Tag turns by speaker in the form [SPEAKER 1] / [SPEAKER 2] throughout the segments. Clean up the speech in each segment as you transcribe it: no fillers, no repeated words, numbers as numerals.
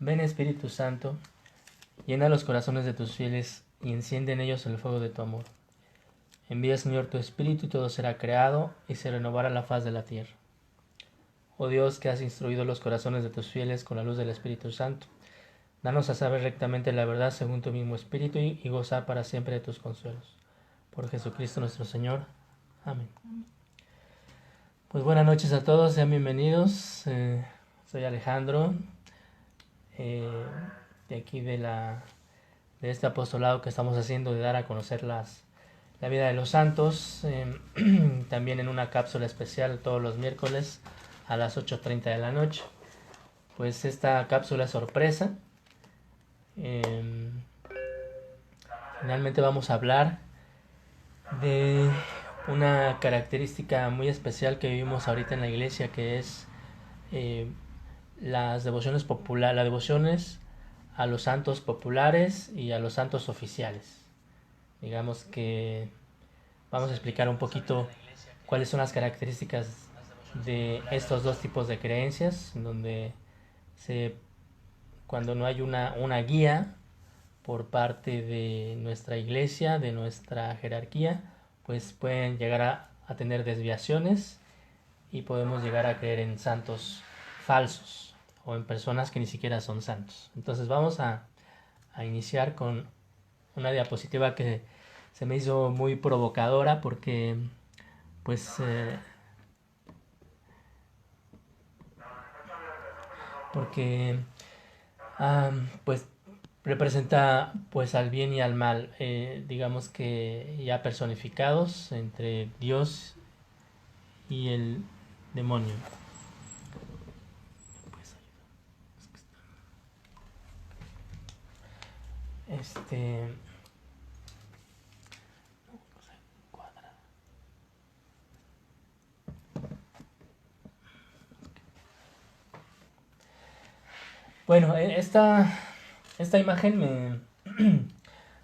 [SPEAKER 1] Ven Espíritu Santo, llena los corazones de tus fieles y enciende en ellos el fuego de tu amor. Envía, Señor, tu Espíritu y todo será creado y se renovará la faz de la tierra. Oh Dios, que has instruido los corazones de tus fieles con la luz del Espíritu Santo, danos a saber rectamente la verdad según tu mismo Espíritu y gozar para siempre de tus consuelos. Por Jesucristo nuestro Señor. Amén. Pues buenas noches a todos, sean bienvenidos. Soy Alejandro, de aquí de este apostolado que estamos haciendo de dar a conocer la vida de los santos, también en una cápsula especial todos los miércoles a las 8:30 de la noche. Pues esta cápsula es sorpresa. Finalmente vamos a hablar de una característica muy especial que vivimos ahorita en la iglesia, que es las devociones populares, las devociones a los santos populares y a los santos oficiales. Digamos que vamos a explicar un poquito cuáles son las características de estos dos tipos de creencias, en donde cuando no hay una guía por parte de nuestra iglesia, de nuestra jerarquía, pues pueden llegar a tener desviaciones y podemos llegar a creer en santos falsos o en personas que ni siquiera son santos. Entonces vamos a iniciar con una diapositiva que se me hizo muy provocadora porque pues pues representa pues al bien y al mal, digamos que ya personificados entre Dios y el demonio. Bueno, esta imagen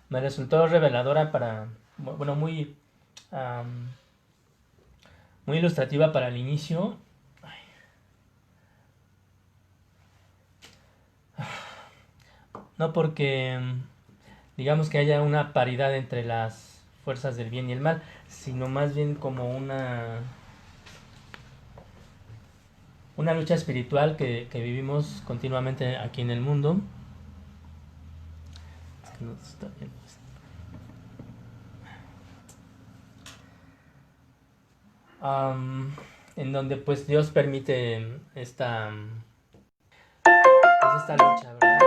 [SPEAKER 1] me resultó reveladora bueno, muy ilustrativa para el inicio. No porque digamos que haya una paridad entre las fuerzas del bien y el mal, sino más bien como una lucha espiritual que vivimos continuamente aquí en el mundo. Es que no se está viendo esto. En donde pues Dios permite esta lucha, ¿verdad?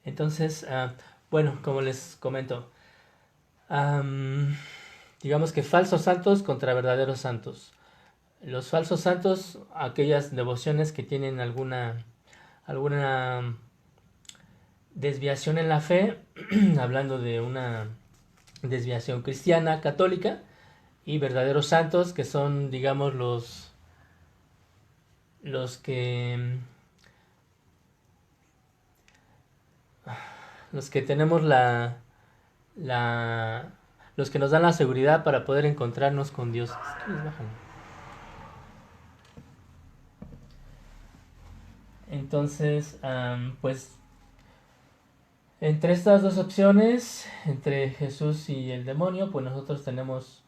[SPEAKER 1] Entonces, bueno, como les comento, digamos que falsos santos contra verdaderos santos. Los falsos santos, aquellas devociones que tienen alguna desviación en la fe, hablando de una desviación cristiana, católica, y verdaderos santos, que son, digamos, los que tenemos los que nos dan la seguridad para poder encontrarnos con Dios. Entonces, pues entre estas dos opciones, entre Jesús y el demonio, pues nosotros tenemos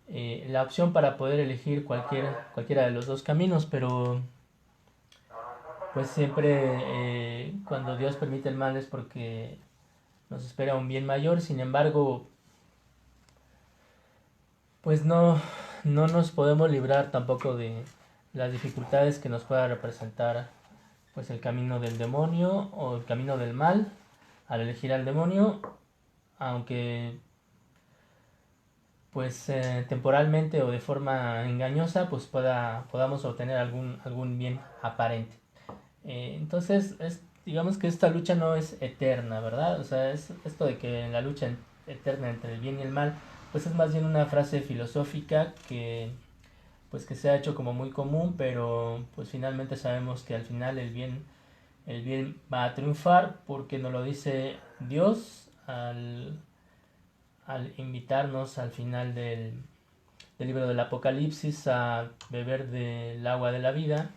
[SPEAKER 1] la opción para poder elegir cualquiera de los dos caminos, pero pues siempre cuando Dios permite el mal es porque nos espera un bien mayor. Sin embargo, pues no nos podemos librar tampoco de las dificultades que nos pueda representar pues el camino del demonio o el camino del mal al elegir al demonio, aunque pues temporalmente o de forma engañosa pues podamos obtener algún bien aparente. Entonces digamos que esta lucha no es eterna, ¿verdad? O sea, es esto de que la lucha eterna entre el bien y el mal pues es más bien una frase filosófica que se ha hecho como muy común, pero pues finalmente sabemos que al final el bien va a triunfar porque nos lo dice Dios al al invitarnos al final del libro del Apocalipsis a beber del agua de la vida,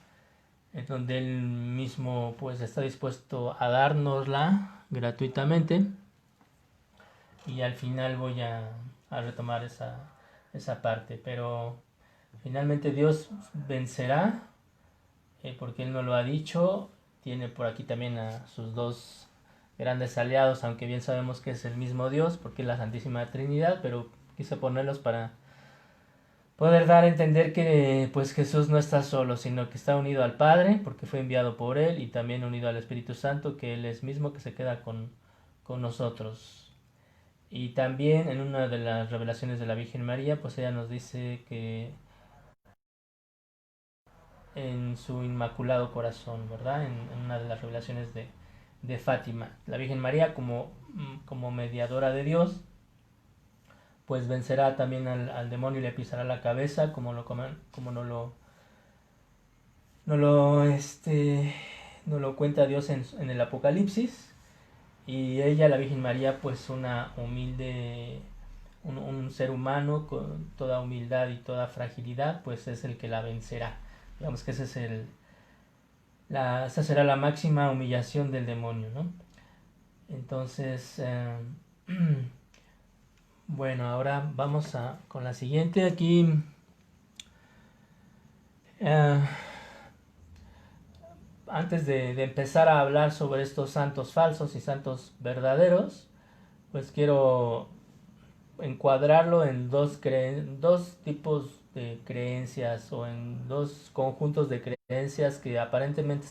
[SPEAKER 1] en donde Él mismo pues está dispuesto a dárnosla gratuitamente. Y al final voy a retomar esa parte, pero finalmente Dios vencerá, porque Él nos lo ha dicho. Tiene por aquí también a sus dos grandes aliados, aunque bien sabemos que es el mismo Dios, porque es la Santísima Trinidad, pero quise ponerlos para poder dar a entender que pues Jesús no está solo, sino que está unido al Padre, porque fue enviado por Él, y también unido al Espíritu Santo, que Él es mismo que se queda con nosotros. Y también en una de las revelaciones de la Virgen María, pues ella nos dice que en su inmaculado corazón, ¿verdad? En una de las revelaciones de Fátima, la Virgen María como mediadora de Dios, pues vencerá también al demonio y le pisará la cabeza, como no lo cuenta Dios en el Apocalipsis. Y ella, la Virgen María, pues una humilde, un ser humano con toda humildad y toda fragilidad, pues es el que la vencerá. Digamos que esa será la máxima humillación del demonio, ¿no? Entonces, bueno, ahora vamos con la siguiente. Aquí, eh, antes de empezar a hablar sobre estos santos falsos y santos verdaderos, pues quiero encuadrarlo en dos tipos de creencias, o en dos conjuntos de creencias que aparentemente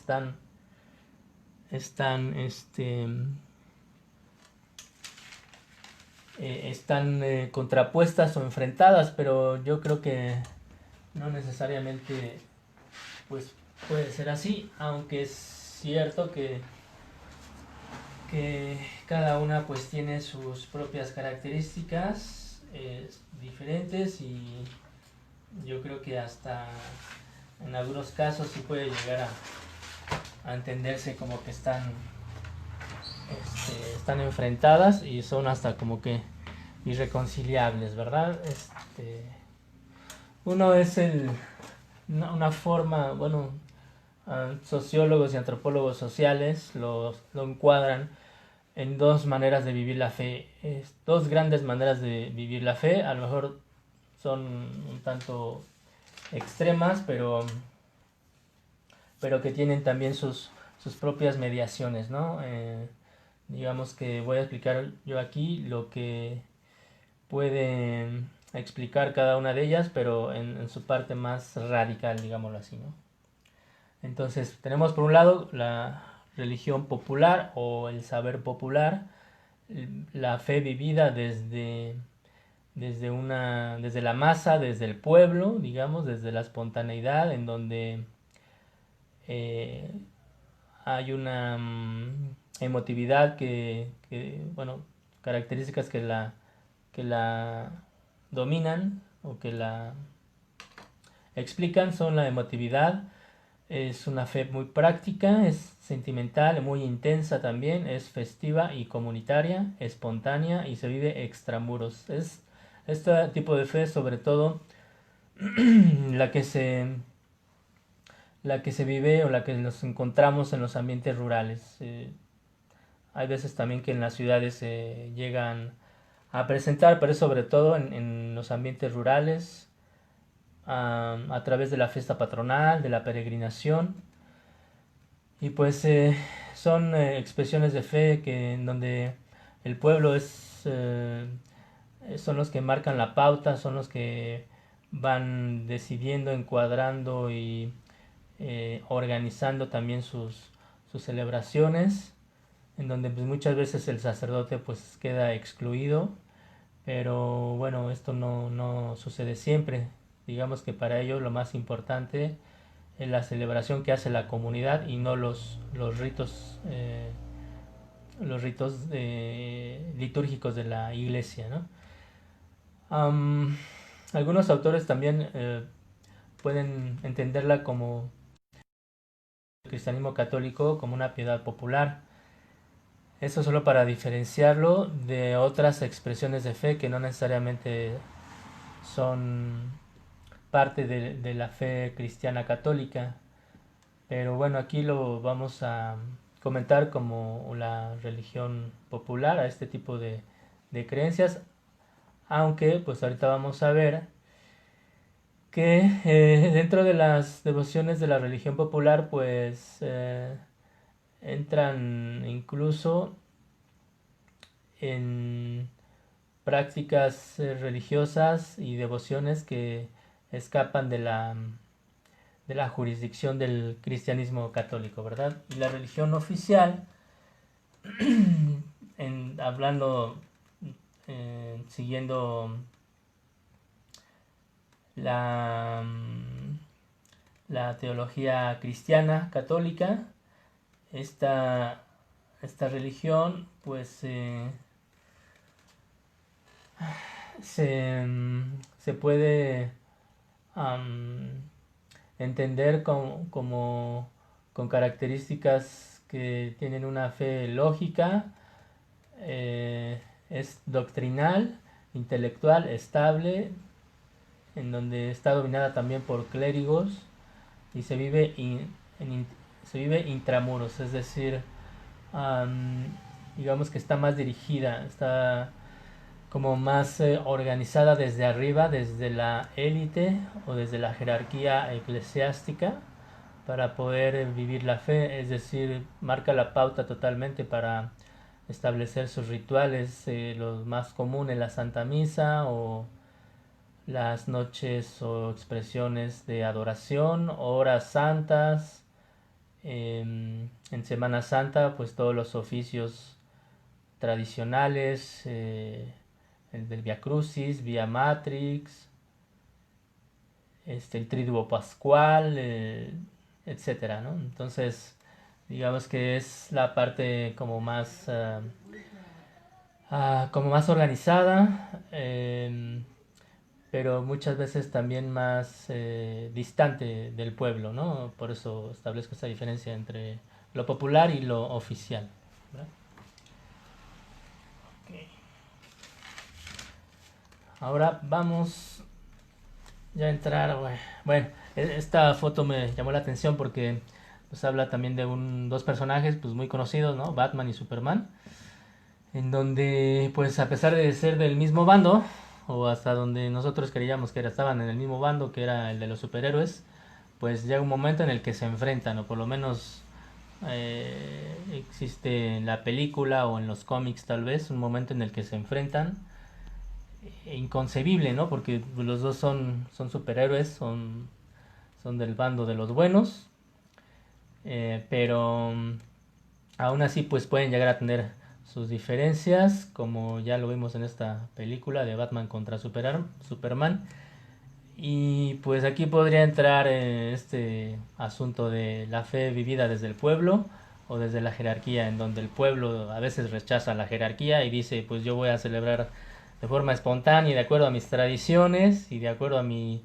[SPEAKER 1] están contrapuestas o enfrentadas, pero yo creo que no necesariamente pues puede ser así, aunque es cierto que cada una pues tiene sus propias características diferentes, y yo creo que hasta en algunos casos sí puede llegar a entenderse como que están enfrentadas y son hasta como que irreconciliables, ¿verdad? Uno es una forma, bueno, sociólogos y antropólogos sociales lo encuadran en dos maneras de vivir la fe, dos grandes maneras de vivir la fe. A lo mejor son un tanto extremas, pero que tienen también sus propias mediaciones, ¿no? Digamos que voy a explicar yo aquí lo que puede explicar cada una de ellas, pero en su parte más radical, digámoslo así, ¿no? Entonces, tenemos por un lado la religión popular o el saber popular, la fe vivida desde la masa, desde el pueblo, digamos, desde la espontaneidad, en donde eh, hay una emotividad bueno, características que la dominan o que la explican son la emotividad. Es una fe muy práctica, es sentimental, muy intensa también, es festiva y comunitaria, espontánea y se vive extramuros. Es este tipo de fe, sobre todo, la que se, la que se vive o la que nos encontramos en los ambientes rurales. Hay veces también que en las ciudades se llegan a presentar, pero es sobre todo en los ambientes rurales, a través de la fiesta patronal, de la peregrinación. Y pues son expresiones de fe en donde el pueblo son los que marcan la pauta, son los que van decidiendo, encuadrando y organizando también sus celebraciones, en donde pues, muchas veces el sacerdote pues queda excluido, pero bueno, esto no sucede siempre. Digamos que para ellos lo más importante es la celebración que hace la comunidad y no los ritos litúrgicos de la iglesia, ¿no? Algunos autores también pueden entenderla como el cristianismo católico como una piedad popular, Esto solo para diferenciarlo de otras expresiones de fe que no necesariamente son parte de la fe cristiana católica. Pero bueno, aquí lo vamos a comentar como la religión popular a este tipo de creencias, aunque pues ahorita vamos a ver que dentro de las devociones de la religión popular pues entran incluso en prácticas religiosas y devociones que escapan de la jurisdicción del cristianismo católico, ¿verdad? Y la religión oficial, hablando, siguiendo la, la teología cristiana católica, esta, esta religión pues se puede um, entender como con características que tienen una fe lógica, es doctrinal, intelectual, estable, en donde está dominada también por clérigos y se vive intramuros, es decir, digamos que está más dirigida, está como más organizada desde arriba, desde la élite o desde la jerarquía eclesiástica para poder vivir la fe, es decir, marca la pauta totalmente para establecer sus rituales, los más comunes, la Santa Misa o las noches o expresiones de adoración, horas santas, en Semana Santa pues todos los oficios tradicionales, el del Via Crucis, Via Matrix, el Triduo Pascual, etcétera, ¿no? Entonces, digamos que es la parte como más organizada, pero muchas veces también más distante del pueblo, ¿no? Por eso establezco esta diferencia entre lo popular y lo oficial, ¿verdad? Okay. Ahora vamos ya a entrar, bueno, esta foto me llamó la atención porque pues habla también de dos personajes pues muy conocidos, ¿no? Batman y Superman, en donde pues a pesar de ser del mismo bando, o hasta donde nosotros creíamos que estaban en el mismo bando, que era el de los superhéroes, pues llega un momento en el que se enfrentan, o por lo menos existe en la película o en los cómics tal vez un momento en el que se enfrentan, inconcebible, ¿no? Porque los dos son superhéroes, son del bando de los buenos, pero aún así pues pueden llegar a tener sus diferencias, como ya lo vimos en esta película de Batman contra Superman. Y pues aquí podría entrar este asunto de la fe vivida desde el pueblo o desde la jerarquía, en donde el pueblo a veces rechaza la jerarquía y dice pues yo voy a celebrar de forma espontánea, de acuerdo a mis tradiciones y de acuerdo a mi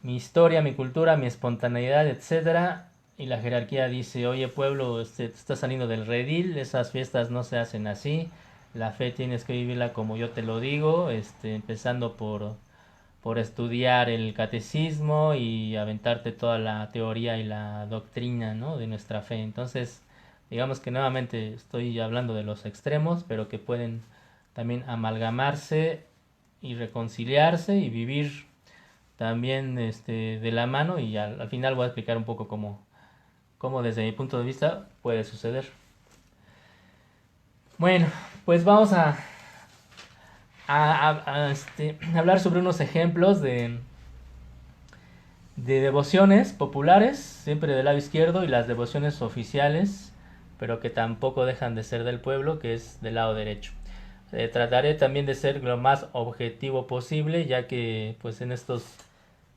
[SPEAKER 1] historia, mi cultura, mi espontaneidad, etcétera. Y la jerarquía dice, oye pueblo, está saliendo del redil, esas fiestas no se hacen así, la fe tienes que vivirla como yo te lo digo, empezando por estudiar el catecismo y aventarte toda la teoría y la doctrina, ¿no? de nuestra fe. Entonces, digamos que nuevamente estoy hablando de los extremos, pero que pueden también amalgamarse y reconciliarse y vivir también de la mano, y al final voy a explicar un poco cómo desde mi punto de vista puede suceder. Bueno, pues vamos a hablar sobre unos ejemplos de devociones populares, siempre del lado izquierdo, y las devociones oficiales, pero que tampoco dejan de ser del pueblo, que es del lado derecho. Trataré también de ser lo más objetivo posible, ya que pues en estos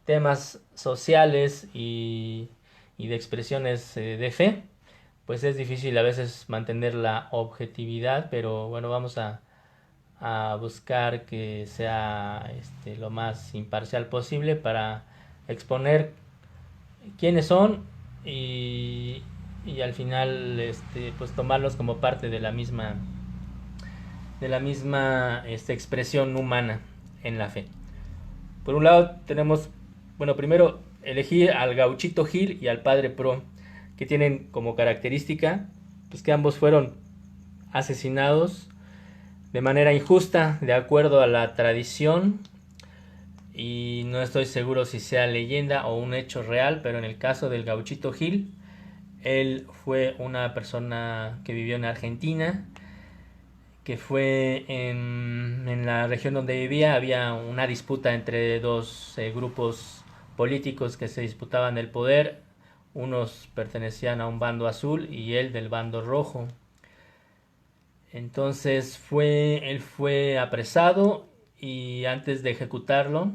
[SPEAKER 1] temas sociales y de expresiones de fe, pues es difícil a veces mantener la objetividad, pero bueno, vamos a buscar que sea lo más imparcial posible para exponer quiénes son y, y al final pues tomarlos como parte de la misma expresión humana en la fe. Por un lado tenemos, bueno, primero elegí al Gauchito Gil y al Padre Pro, que tienen como característica pues que ambos fueron asesinados de manera injusta, de acuerdo a la tradición, y no estoy seguro si sea leyenda o un hecho real, pero en el caso del Gauchito Gil, él fue una persona que vivió en Argentina, que fue en la región donde vivía, había una disputa entre dos grupos políticos que se disputaban el poder, unos pertenecían a un bando azul y él del bando rojo. Entonces él fue apresado y antes de ejecutarlo,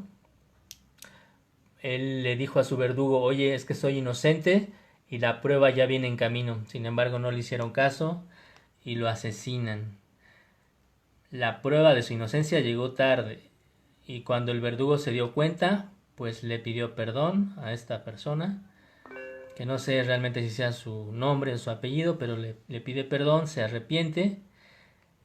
[SPEAKER 1] él le dijo a su verdugo, oye, es que soy inocente y la prueba ya viene en camino. Sin embargo, no le hicieron caso y lo asesinan. La prueba de su inocencia llegó tarde y cuando el verdugo se dio cuenta, pues le pidió perdón a esta persona, que no sé realmente si sea su nombre o su apellido, pero le pide perdón, se arrepiente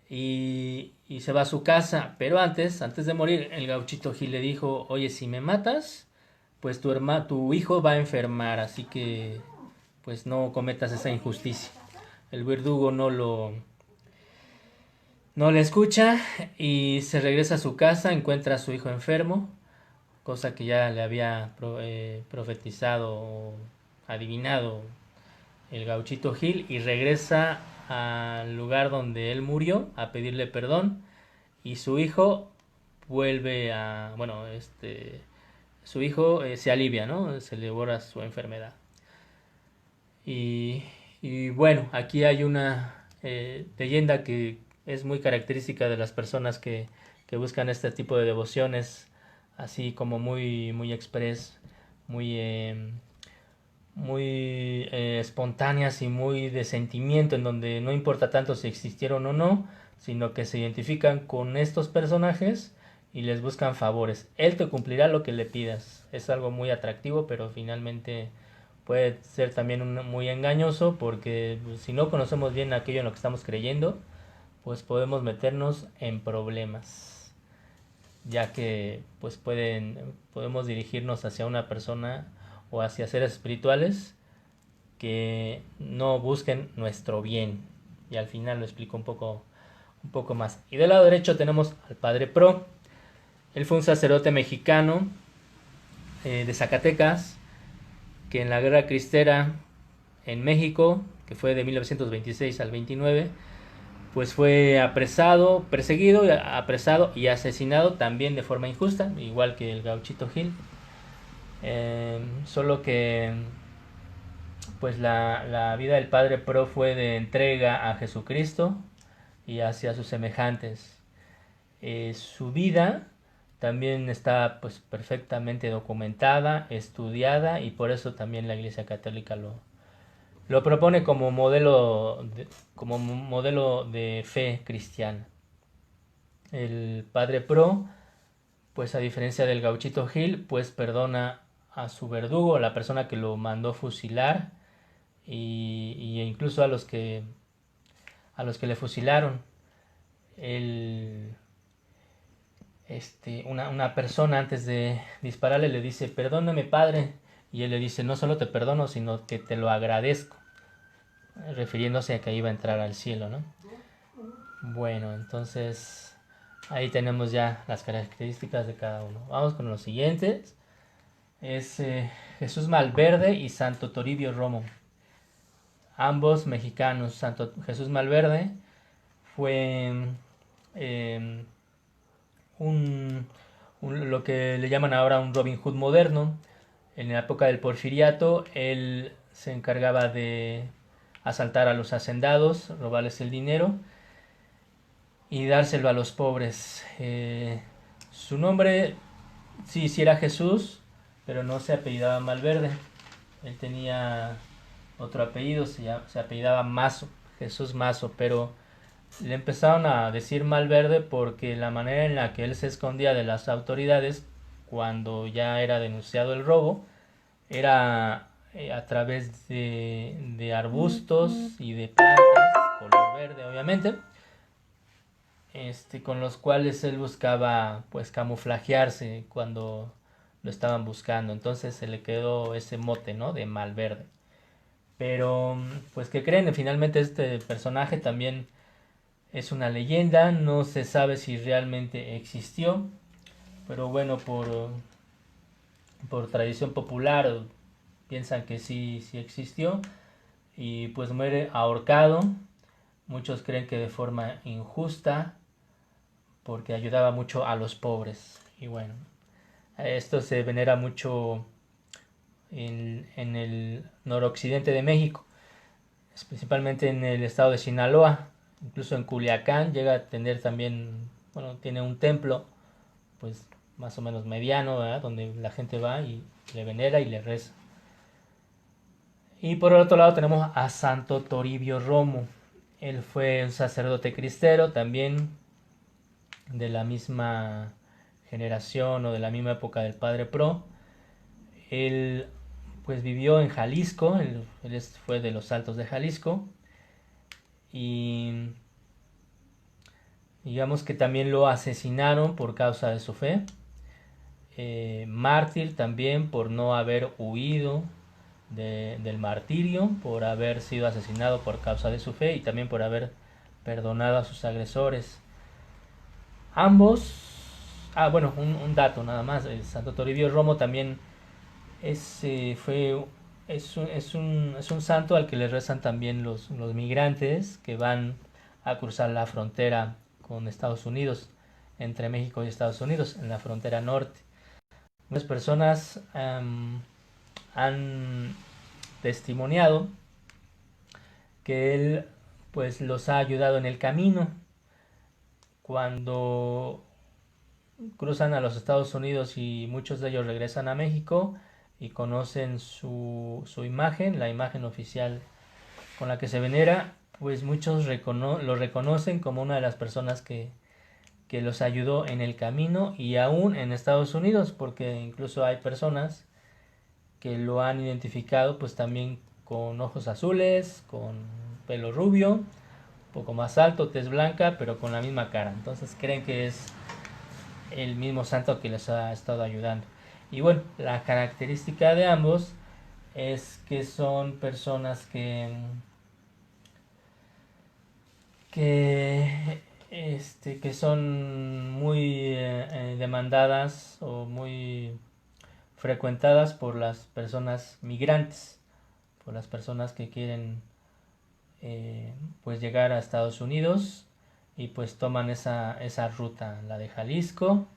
[SPEAKER 1] y se va a su casa. Pero antes de morir, el Gauchito Gil le dijo, oye, si me matas, pues tu hijo va a enfermar, así que pues no cometas esa injusticia. El verdugo no le escucha y se regresa a su casa, encuentra a su hijo enfermo, cosa que ya le había profetizado o adivinado el Gauchito Gil, y regresa al lugar donde él murió a pedirle perdón, y su hijo vuelve a, bueno, su hijo se alivia, ¿no? Se le borra su enfermedad. Y, y bueno, aquí hay una leyenda que es muy característica de las personas que buscan este tipo de devociones, así como muy express, muy, espontáneas y muy de sentimiento, en donde no importa tanto si existieron o no, sino que se identifican con estos personajes y les buscan favores. Él te cumplirá lo que le pidas. Es algo muy atractivo, pero finalmente puede ser también muy engañoso, porque si no conocemos bien aquello en lo que estamos creyendo, pues podemos meternos en problemas, ya que pues podemos dirigirnos hacia una persona o hacia seres espirituales que no busquen nuestro bien. Y al final lo explico un poco más. Y del lado derecho tenemos al Padre Pro. Él fue un sacerdote mexicano de Zacatecas, que en la guerra cristera en México, que fue de 1926 al 29, pues fue apresado, perseguido, apresado y asesinado también de forma injusta, igual que el Gauchito Gil. Solo que pues la vida del Padre Pro fue de entrega a Jesucristo y hacia sus semejantes. Su vida también está pues perfectamente documentada, estudiada, y por eso también la Iglesia Católica lo propone como modelo de fe cristiana. El Padre Pro, pues a diferencia del Gauchito Gil, pues perdona a su verdugo, la persona que lo mandó fusilar, y incluso a los que le fusilaron. Una persona antes de dispararle le dice, perdóname, padre, y él le dice, no solo te perdono, sino que te lo agradezco, refiriéndose a que iba a entrar al cielo, ¿no? Bueno, entonces ahí tenemos ya las características de cada uno. Vamos con los siguientes. Es Jesús Malverde y Santo Toribio Romo, ambos mexicanos. Jesús Malverde fue lo que le llaman ahora un Robin Hood moderno. En la época del Porfiriato, él se encargaba de asaltar a los hacendados, robarles el dinero y dárselo a los pobres. Su nombre sí era Jesús, pero no se apellidaba Malverde. Él tenía otro apellido, se apellidaba Mazo, Jesús Mazo, pero le empezaron a decir Malverde porque la manera en la que él se escondía de las autoridades cuando ya era denunciado el robo era a través de arbustos y de plantas, color verde obviamente, con los cuales él buscaba pues camuflajearse cuando lo estaban buscando. Entonces se le quedó ese mote, ¿no? De Malverde. Pero pues ¿qué creen? Finalmente este personaje también es una leyenda, no se sabe si realmente existió, pero bueno, por tradición popular piensan que sí existió, y pues muere ahorcado. Muchos creen que de forma injusta, porque ayudaba mucho a los pobres. Y bueno, esto se venera mucho en el noroccidente de México, principalmente en el estado de Sinaloa. Incluso en Culiacán llega a tener también, bueno, tiene un templo pues más o menos mediano, ¿verdad? Donde la gente va y le venera y le reza. Y por el otro lado tenemos a Santo Toribio Romo. Él fue un sacerdote cristero también, de la misma generación o de la misma época del Padre Pro. Él pues vivió en Jalisco, él fue de los Altos de Jalisco, y digamos que también lo asesinaron por causa de su fe. Mártir también por no haber huido del martirio, por haber sido asesinado por causa de su fe y también por haber perdonado a sus agresores. Ambos, bueno, un dato nada más, el Santo Toribio Romo también es, fue, es un santo al que le rezan también los migrantes que van a cruzar la frontera con Estados Unidos, entre México y Estados Unidos, en la frontera norte. Muchas personas han testimoniado que él pues los ha ayudado en el camino cuando cruzan a los Estados Unidos, y muchos de ellos regresan a México y conocen su imagen, la imagen oficial con la que se venera. Pues muchos lo reconocen como una de las personas que los ayudó en el camino, y aún en Estados Unidos, porque incluso hay personas que lo han identificado pues también con ojos azules, con pelo rubio, un poco más alto, tez blanca, pero con la misma cara. Entonces creen que es el mismo santo que les ha estado ayudando. Y bueno, la característica de ambos es que son personas que son muy demandadas o muy frecuentadas por las personas migrantes, por las personas que quieren pues llegar a Estados Unidos, y pues toman esa ruta, la de Jalisco,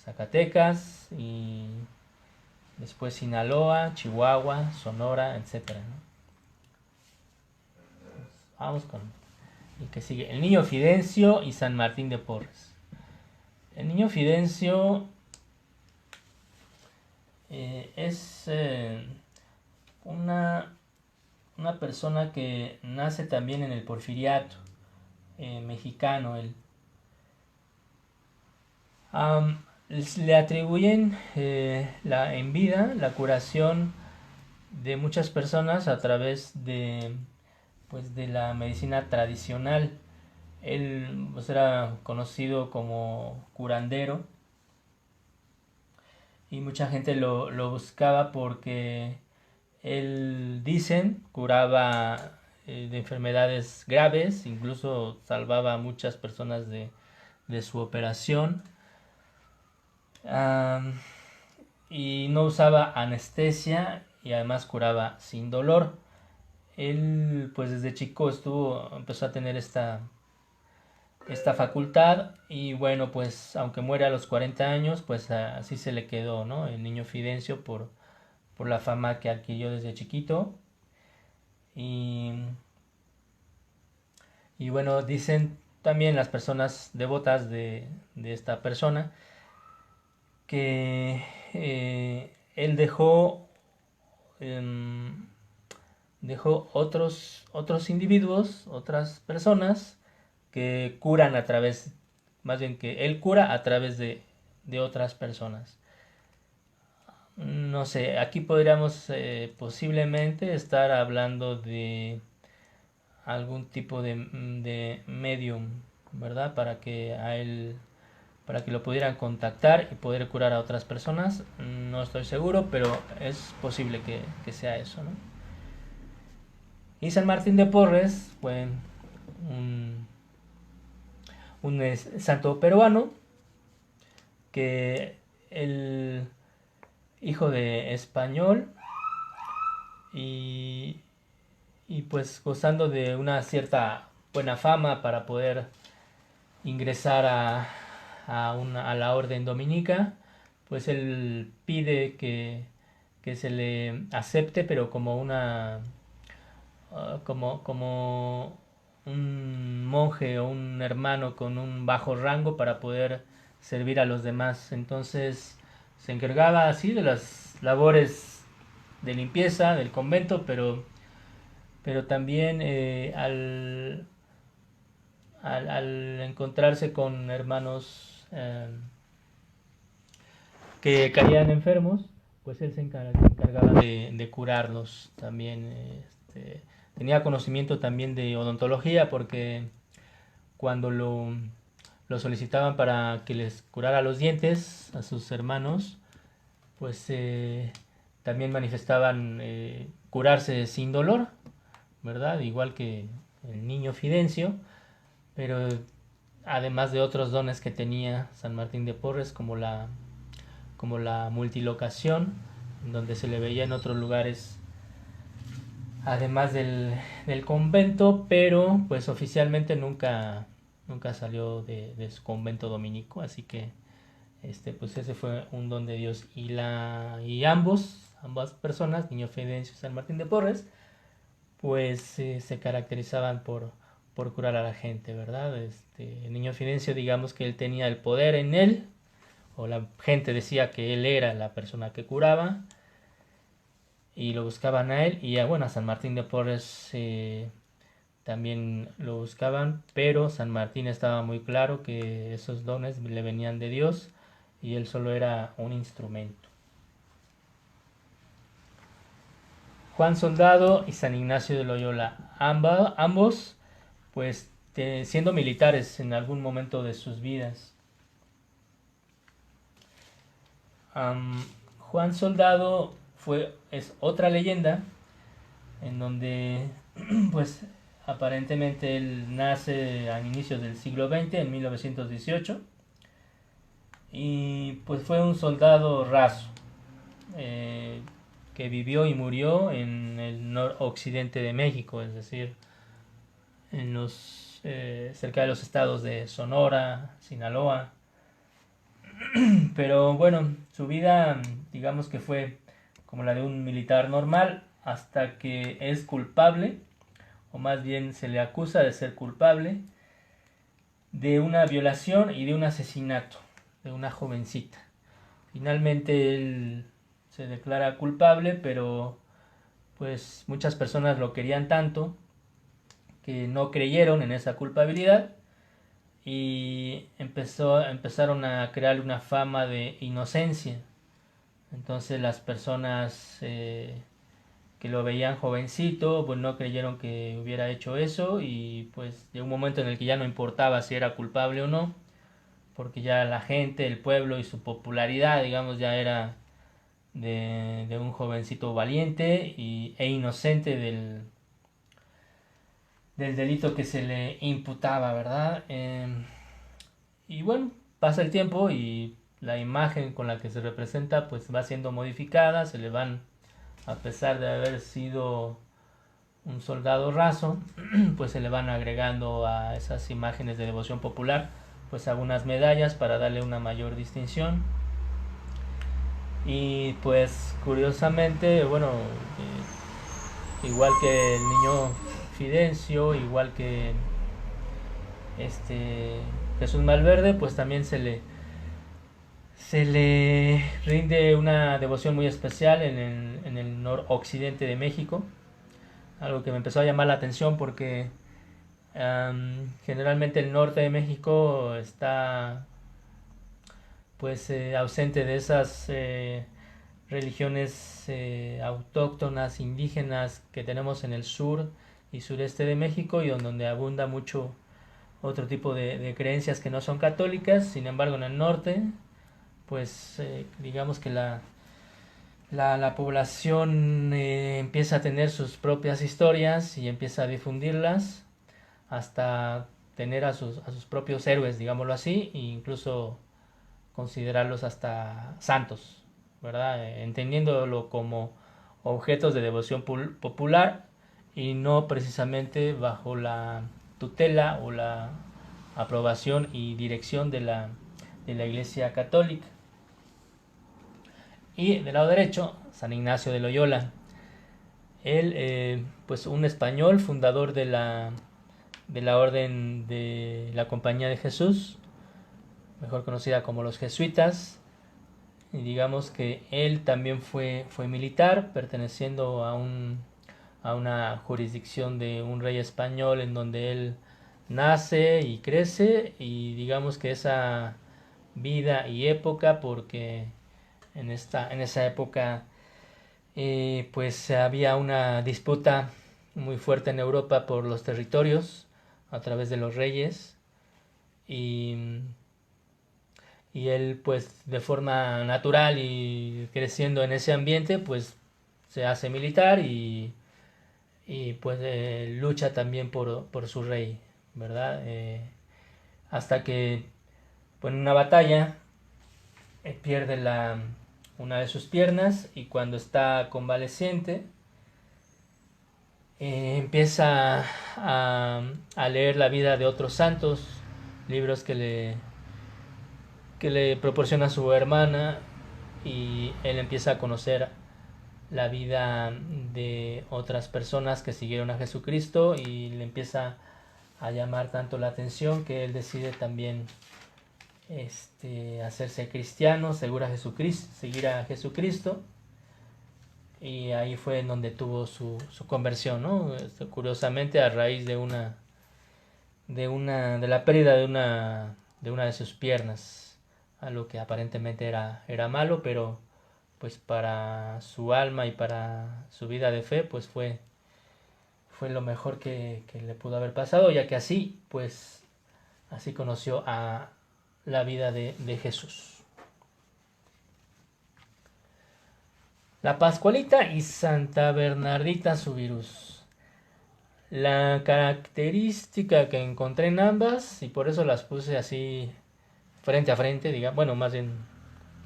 [SPEAKER 1] Zacatecas y después Sinaloa, Chihuahua, Sonora, etcétera, ¿no? Vamos con el que sigue, el Niño Fidencio y San Martín de Porres. El Niño Fidencio es una persona que nace también en el Porfiriato mexicano. Le atribuyen en vida la curación de muchas personas a través pues, de la medicina tradicional. Él pues, era conocido como curandero, y mucha gente lo buscaba porque él, dicen, curaba de enfermedades graves, incluso salvaba a muchas personas de su operación. Y no usaba anestesia, y además curaba sin dolor. Él pues desde chico empezó a tener esta facultad, y bueno, pues aunque muere a los 40 años, pues así se le quedó, ¿no? El Niño Fidencio por la fama que adquirió desde chiquito. Y, bueno, dicen también las personas devotas de esta persona que él dejó otros individuos, otras personas que curan a través, más bien que él cura a través de otras personas. no sé, aquí podríamos posiblemente estar hablando de algún tipo de medium, ¿verdad? Para que lo pudieran contactar y poder curar a otras personas. No estoy seguro, pero es posible que sea eso, ¿no? Y San Martín de Porres fue un, un santo peruano que el hijo de español y, y pues gozando de una cierta buena fama para poder ingresar a la orden dominica, pues él pide que se le acepte, pero como como un monje o un hermano con un bajo rango para poder servir a los demás. Entonces se encargaba así de las labores de limpieza del convento, pero también al encontrarse con hermanos que caían enfermos, pues él se encargaba de curarlos también. Tenía conocimiento también de odontología porque cuando lo solicitaban para que les curara los dientes a sus hermanos, pues también manifestaban curarse sin dolor, ¿verdad? Igual que el niño Fidencio, pero además de otros dones que tenía San Martín de Porres, como la multilocación, donde se le veía en otros lugares además del convento, pero pues oficialmente nunca salió de su convento dominico, así que pues ese fue un don de Dios. Y ambas personas, Niño Fidencio y San Martín de Porres, pues se caracterizaban por curar a la gente, ¿verdad? El Niño Fidencio, digamos que él tenía el poder en él, o la gente decía que él era la persona que curaba, y lo buscaban a él, y bueno, a San Martín de Porres también lo buscaban, pero San Martín estaba muy claro que esos dones le venían de Dios y él solo era un instrumento. Juan Soldado y San Ignacio de Loyola, ambos pues siendo militares en algún momento de sus vidas. Juan Soldado es otra leyenda en donde pues aparentemente él nace a inicios del siglo XX, en 1918, y pues fue un soldado raso eh, que vivió y murió en el noroccidente de México, es decir, cerca de los estados de Sonora, Sinaloa. Pero bueno, su vida digamos que fue como la de un militar normal hasta que es culpable, o más bien se le acusa de ser culpable, de una violación y de un asesinato de una jovencita. Finalmente él se declara culpable, pero pues muchas personas lo querían tanto que no creyeron en esa culpabilidad y empezaron a crear una fama de inocencia. Entonces las personas que lo veían jovencito pues no creyeron que hubiera hecho eso, y pues de un momento en el que ya no importaba si era culpable o no, porque ya la gente, el pueblo y su popularidad, digamos, ya era de un jovencito valiente e inocente del delito que se le imputaba, ¿verdad? Y bueno, pasa el tiempo y la imagen con la que se representa pues va siendo modificada, se le van, a pesar de haber sido un soldado raso, pues se le van agregando a esas imágenes de devoción popular pues algunas medallas para darle una mayor distinción. Y pues curiosamente, bueno, igual que el niño Fidencio, igual que Jesús Malverde, pues también se le rinde una devoción muy especial en el noroccidente de México. Algo que me empezó a llamar la atención porque generalmente el norte de México está pues ausente de esas religiones autóctonas, indígenas que tenemos en el sur y sureste de México, y donde abunda mucho otro tipo de creencias que no son católicas. Sin embargo, en el norte, pues digamos que la población empieza a tener sus propias historias y empieza a difundirlas hasta tener a sus propios héroes, digámoslo así, e incluso considerarlos hasta santos, ¿verdad? Entendiéndolo como objetos de devoción popular y no precisamente bajo la tutela o la aprobación y dirección de la Iglesia Católica. Y del lado derecho, San Ignacio de Loyola. Él, pues un español, fundador de la Orden de la Compañía de Jesús, mejor conocida como los jesuitas. Y digamos que él también fue militar, perteneciendo a una jurisdicción de un rey español en donde él nace y crece, y digamos que esa vida y época, porque en esa época pues había una disputa muy fuerte en Europa por los territorios a través de los reyes, y él pues de forma natural y creciendo en ese ambiente pues se hace militar y pues lucha también por su rey, ¿verdad? Hasta que pues, en una batalla pierde una de sus piernas, y cuando está convaleciente empieza a leer la vida de otros santos, libros que le proporciona su hermana, y él empieza a conocer la vida de otras personas que siguieron a Jesucristo, y le empieza a llamar tanto la atención que él decide también hacerse cristiano, seguir a Jesucristo, y ahí fue en donde tuvo su conversión, ¿no? Curiosamente a raíz de la pérdida de una de sus piernas, algo que aparentemente era malo, pero pues para su alma y para su vida de fe pues fue lo mejor que le pudo haber pasado, ya que así conoció a la vida de Jesús. La Pascualita y Santa Bernardita Subirús. La característica que encontré en ambas, y por eso las puse así frente a frente, digamos, bueno, más bien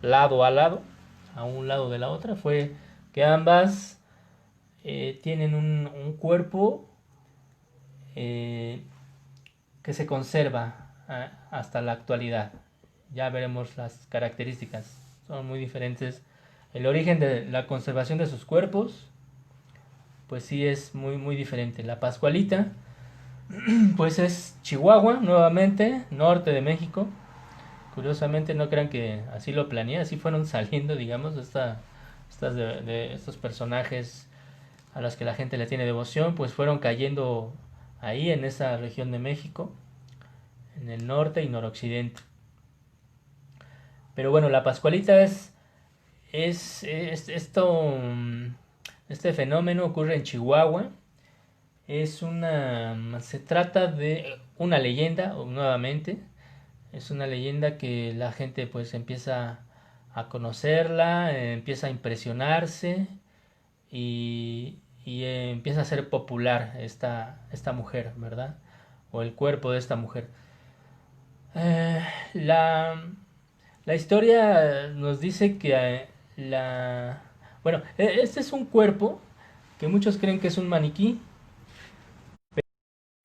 [SPEAKER 1] lado a lado, a un lado de la otra, fue que ambas tienen un cuerpo que se conserva hasta la actualidad. Ya veremos las características, son muy diferentes. El origen de la conservación de sus cuerpos pues sí es muy muy diferente. La Pascualita pues es Chihuahua, nuevamente, norte de México. Curiosamente, no crean que así lo planeé, así fueron saliendo, digamos, de estos personajes a los que la gente le tiene devoción, pues fueron cayendo ahí en esa región de México, en el norte y noroccidente. Pero bueno, la Pascualita es esto, este fenómeno ocurre en Chihuahua. Se trata de una leyenda, nuevamente. Es una leyenda que la gente pues empieza a conocerla, empieza a impresionarse, y empieza a ser popular esta mujer, ¿verdad? O el cuerpo de esta mujer. Eh, la, la historia nos dice que bueno, este es un cuerpo que muchos creen que es un maniquí,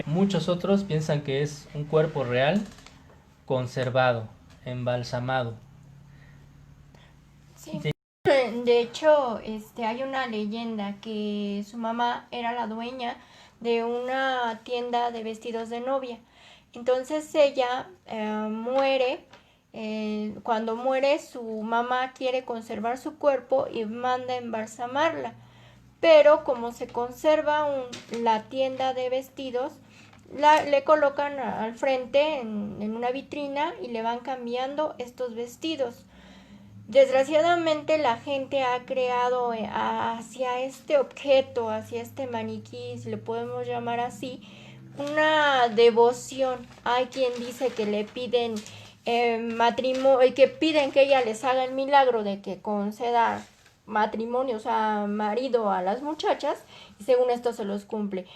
[SPEAKER 1] muchos otros piensan que es un cuerpo real, conservado, embalsamado.
[SPEAKER 2] Sí. De hecho, hay una leyenda que su mamá era la dueña de una tienda de vestidos de novia. Entonces ella muere. Cuando muere, su mamá quiere conservar su cuerpo y manda embalsamarla. Pero como se conserva la tienda de vestidos, le colocan al frente en una vitrina y le van cambiando estos vestidos. Desgraciadamente la gente ha creado hacia este objeto, hacia este maniquí, si le podemos llamar así, una devoción. Hay quien dice que le piden matrimonio, que piden que ella les haga el milagro de que conceda matrimonio, o sea, marido a las muchachas, y según esto se los cumple.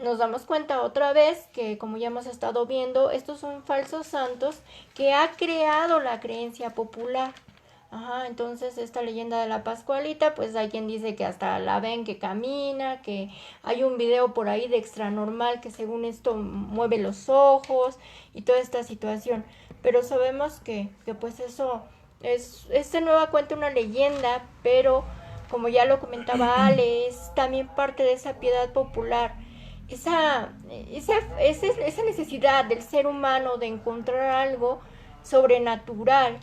[SPEAKER 2] Nos damos cuenta otra vez que, como ya hemos estado viendo, estos son falsos santos que ha creado la creencia popular. Ajá, entonces esta leyenda de la Pascualita, pues hay quien dice que hasta la ven que camina, que hay un video por ahí de Extranormal que según esto mueve los ojos y toda esta situación. Pero sabemos que pues eso es de nueva cuenta una leyenda, pero como ya lo comentaba Ale, es también parte de esa piedad popular. Esa necesidad del ser humano de encontrar algo sobrenatural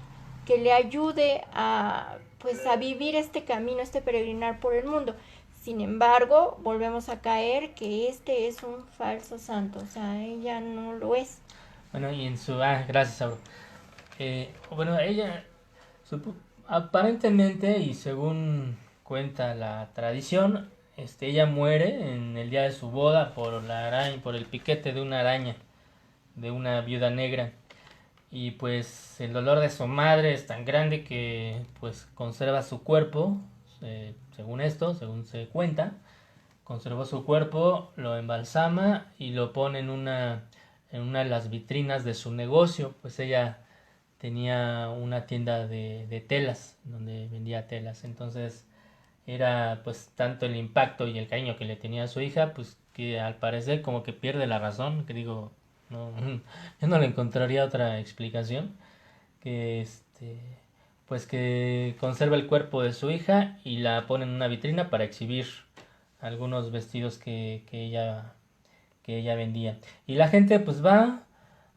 [SPEAKER 2] que le ayude a pues a vivir este camino, este peregrinar por el mundo. Sin embargo, volvemos a caer que este es un falso santo, o sea, ella no lo es.
[SPEAKER 1] Bueno, y en su... Ah, gracias, Auro. Bueno, ella aparentemente y según cuenta la tradición, ella muere en el día de su boda por la araña, por el piquete de una araña, de una viuda negra. Y pues el dolor de su madre es tan grande que pues conserva su cuerpo, según esto, según se cuenta, conservó su cuerpo, lo embalsama y lo pone en una de las vitrinas de su negocio, pues ella tenía una tienda de telas, donde vendía telas, entonces era pues tanto el impacto y el cariño que le tenía a su hija, pues que al parecer como que pierde la razón, que digo, no, yo no le encontraría otra explicación, que pues que conserva el cuerpo de su hija y la pone en una vitrina para exhibir algunos vestidos que ella vendía. Y la gente pues va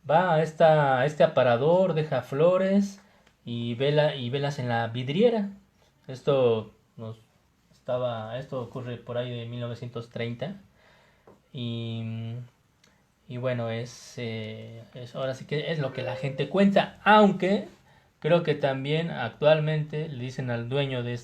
[SPEAKER 1] a este aparador, deja flores y velas en la vidriera. Esto esto ocurre por ahí de 1930 y, y bueno, ahora sí que es lo que la gente cuenta, aunque creo que también actualmente le dicen al dueño de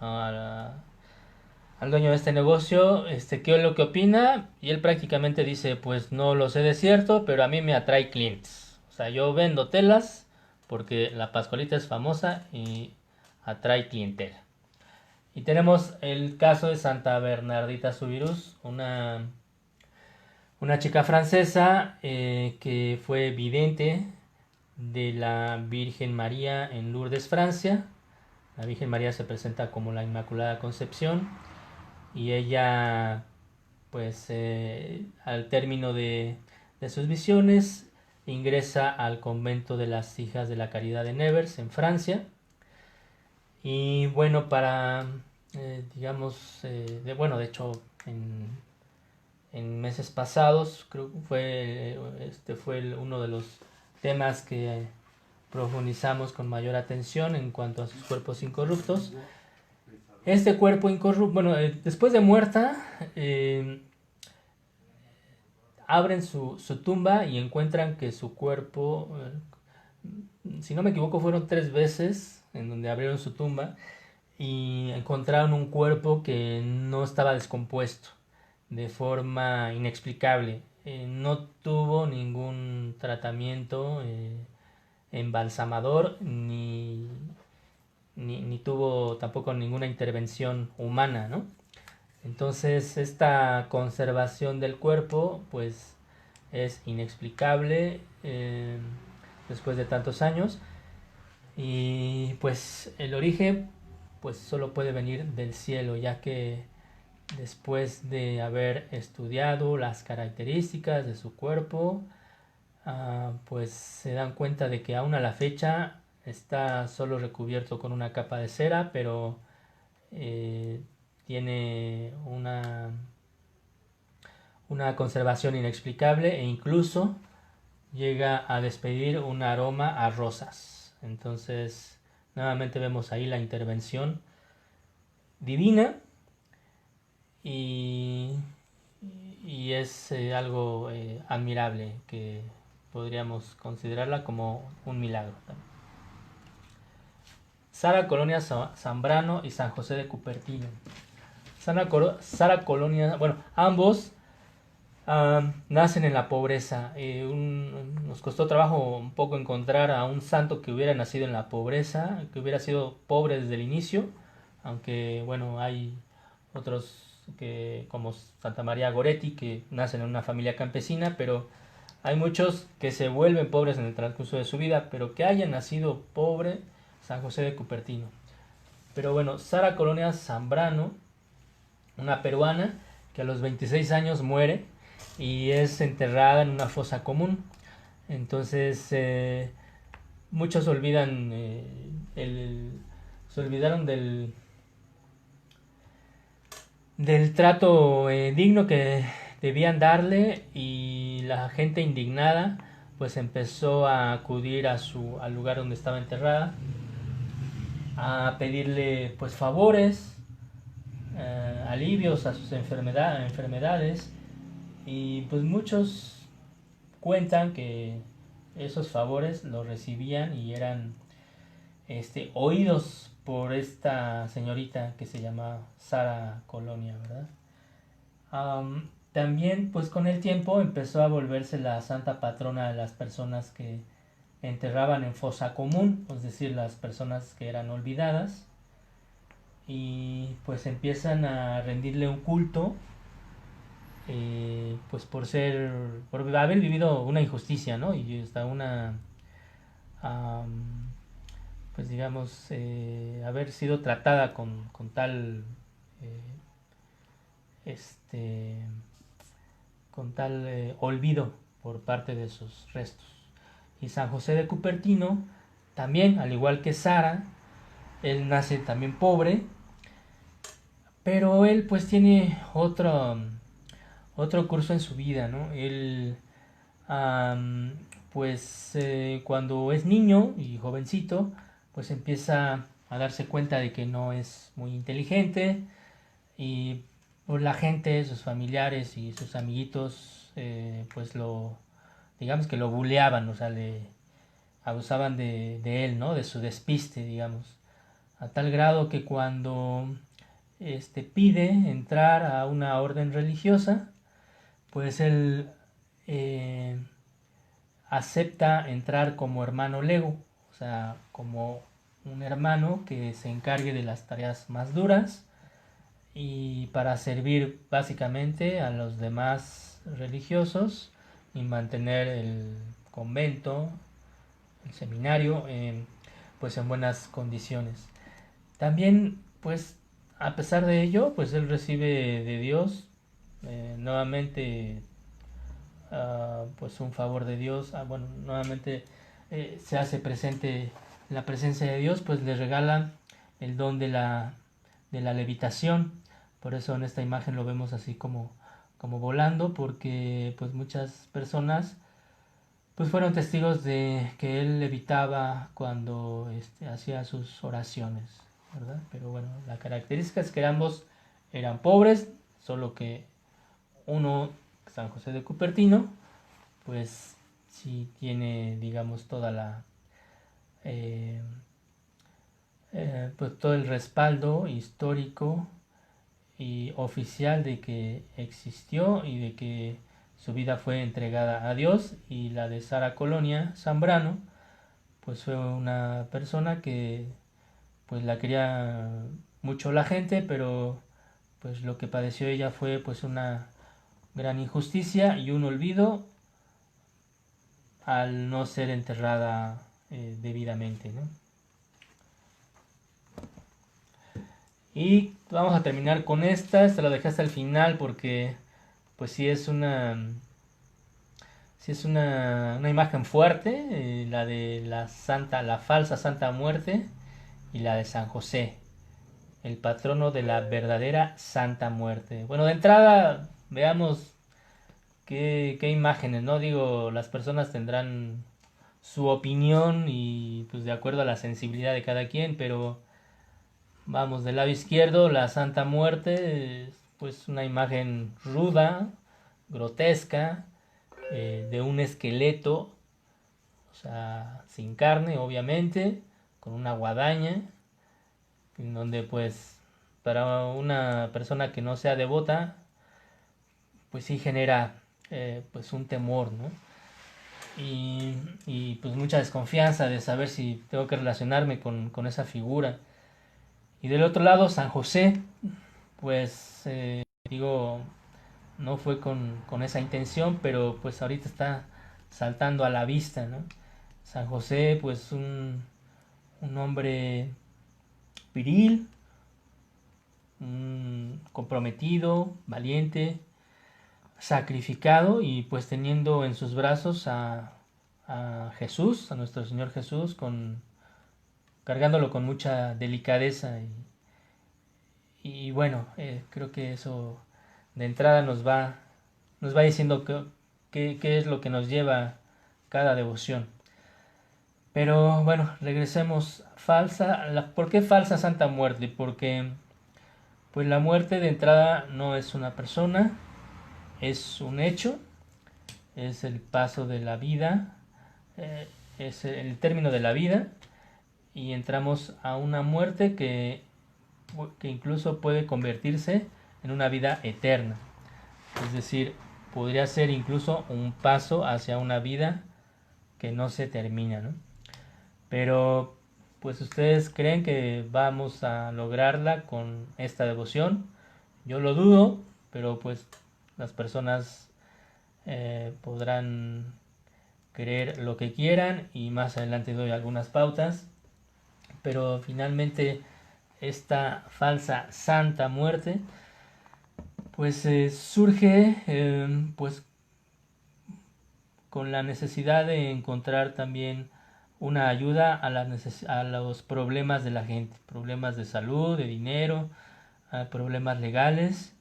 [SPEAKER 1] al dueño de este negocio, qué es lo que opina, y él prácticamente dice, pues no lo sé de cierto, pero a mí me atrae clientes. O sea, yo vendo telas porque la Pascualita es famosa y atrae clientela. Y tenemos el caso de Santa Bernardita Subirús, una chica francesa que fue vidente de la Virgen María en Lourdes, Francia. La Virgen María se presenta como la Inmaculada Concepción y ella, pues al término de sus visiones, ingresa al convento de las Hijas de la Caridad de Nevers en Francia. Y bueno, digamos, de hecho, en meses pasados, creo que fue uno de los temas que profundizamos con mayor atención en cuanto a sus cuerpos incorruptos. Este cuerpo incorrupto, bueno, después de muerta, abren su tumba y encuentran que su cuerpo, si no me equivoco, fueron 3 veces en donde abrieron su tumba y encontraron un cuerpo que no estaba descompuesto de forma inexplicable. No tuvo ningún tratamiento embalsamador ni tuvo tampoco ninguna intervención humana, ¿no? Entonces esta conservación del cuerpo pues es inexplicable después de tantos años y pues el origen pues solo puede venir del cielo, ya que después de haber estudiado las características de su cuerpo, pues se dan cuenta de que aún a la fecha está solo recubierto con una capa de cera, pero tiene una conservación inexplicable e incluso llega a despedir un aroma a rosas. Entonces, nuevamente vemos ahí la intervención divina y, y es algo admirable que podríamos considerarla como un milagro también. Sara Colonia Zambrano y San José de Cupertino. Sara Colonia, bueno, ambos nacen en la pobreza. Nos costó trabajo un poco encontrar a un santo que hubiera nacido en la pobreza, que hubiera sido pobre desde el inicio, aunque bueno, hay otros que como Santa María Goretti que nacen en una familia campesina, pero hay muchos que se vuelven pobres en el transcurso de su vida, pero que hayan nacido pobre, San José de Cupertino. Pero bueno, Sara Colonia Zambrano, una peruana que a los 26 años muere y es enterrada en una fosa común. Entonces muchos olvidan se olvidaron del trato digno que debían darle, y la gente indignada pues empezó a acudir al lugar donde estaba enterrada, a pedirle pues favores, alivios a sus enfermedades, y pues muchos cuentan que esos favores los recibían y eran oídos por esta señorita que se llama Sara Colonia, ¿verdad? También pues con el tiempo empezó a volverse la santa patrona de las personas que enterraban en fosa común, es decir, las personas que eran olvidadas, y pues empiezan a rendirle un culto, pues por haber vivido una injusticia, ¿no? Y hasta pues digamos, haber sido tratada con tal este con tal olvido por parte de sus restos. Y San José de Cupertino también, al igual que Sara, él nace también pobre, pero él pues tiene otro curso en su vida, ¿no? Él pues cuando es niño y jovencito, pues empieza a darse cuenta de que no es muy inteligente, y pues la gente, sus familiares y sus amiguitos pues digamos que lo buleaban, o sea, le abusaban de él, ¿no? De su despiste, digamos, a tal grado que cuando pide entrar a una orden religiosa, pues él acepta entrar como hermano lego, o sea, como un hermano que se encargue de las tareas más duras, y para servir básicamente a los demás religiosos y mantener el convento, el seminario, pues en buenas condiciones. También pues a pesar de ello, pues él recibe de Dios nuevamente pues un favor de Dios. Bueno, nuevamente se hace presente la presencia de Dios, pues le regala el don de la levitación. Por eso en esta imagen lo vemos así como volando, porque pues muchas personas pues fueron testigos de que él levitaba cuando hacía sus oraciones, ¿verdad? Pero bueno, la característica es que ambos eran pobres, solo que uno, San José de Cupertino, pues sí tiene, digamos, toda la pues todo el respaldo histórico y oficial de que existió y de que su vida fue entregada a Dios. Y la de Sara Colonia Zambrano pues fue una persona que pues la quería mucho la gente, pero pues lo que padeció ella fue pues una gran injusticia y un olvido al no ser enterrada debidamente, ¿no? Y vamos a terminar con esta la dejé hasta el final porque pues sí es una imagen fuerte, la de la falsa Santa Muerte, y la de San José, el patrono de la verdadera Santa Muerte. Bueno, de entrada veamos qué imágenes, ¿no? Digo, las personas tendrán su opinión y pues de acuerdo a la sensibilidad de cada quien, pero vamos, del lado izquierdo, la Santa Muerte, pues una imagen ruda, grotesca, de un esqueleto, o sea, sin carne, obviamente, con una guadaña, en donde pues para una persona que no sea devota, pues sí genera pues un temor, ¿no? Y pues mucha desconfianza de saber si tengo que relacionarme con esa figura. Y del otro lado, San José, pues digo, no fue con esa intención, pero pues ahorita está saltando a la vista, ¿no? San José, pues un hombre viril, comprometido, valiente, sacrificado y pues teniendo en sus brazos a Jesús, a nuestro Señor Jesús, cargándolo con mucha delicadeza y bueno, creo que eso de entrada nos va diciendo qué es lo que nos lleva cada devoción. Pero bueno, regresemos. ¿Por qué falsa Santa Muerte? Porque pues la muerte de entrada no es una persona, es un hecho, es el paso de la vida, es el término de la vida y entramos a una muerte que incluso puede convertirse en una vida eterna. Es decir, podría ser incluso un paso hacia una vida que no se termina, ¿no? Pero, pues ustedes creen que vamos a lograrla con esta devoción. Yo lo dudo, pero pues las personas podrán creer lo que quieran y más adelante doy algunas pautas. Pero finalmente esta falsa santa muerte pues surge pues con la necesidad de encontrar también una ayuda a los problemas de la gente, problemas de salud, de dinero, problemas legales.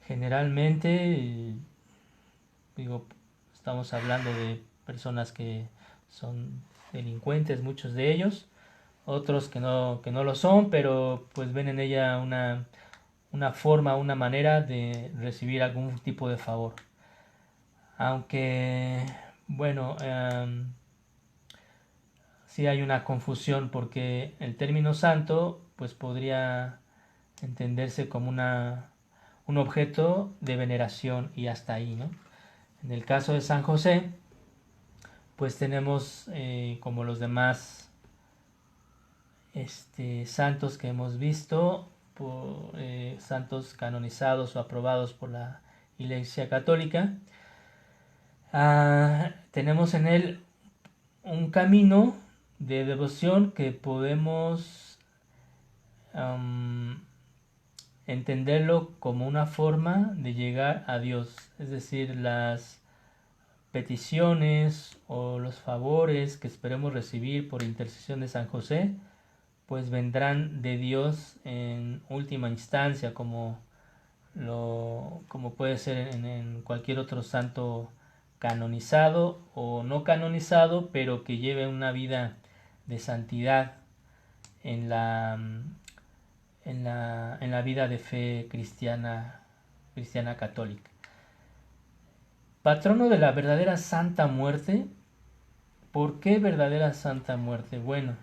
[SPEAKER 1] Generalmente, digo, estamos hablando de personas que son delincuentes, muchos de ellos, otros que no lo son, pero pues ven en ella una forma, una manera de recibir algún tipo de favor. Aunque, bueno, sí hay una confusión porque el término santo pues podría entenderse como un objeto de veneración y hasta ahí, ¿no? En el caso de San José, pues tenemos como los demás santos que hemos visto, santos canonizados o aprobados por la Iglesia Católica, tenemos en él un camino de devoción que podemos entenderlo como una forma de llegar a Dios, es decir, las peticiones o los favores que esperemos recibir por intercesión de San José, pues vendrán de Dios en última instancia, como puede ser en cualquier otro santo canonizado o no canonizado, pero que lleve una vida de santidad en la vida de fe cristiana católica. Patrono de la verdadera Santa Muerte. ¿Por qué verdadera Santa Muerte? Bueno,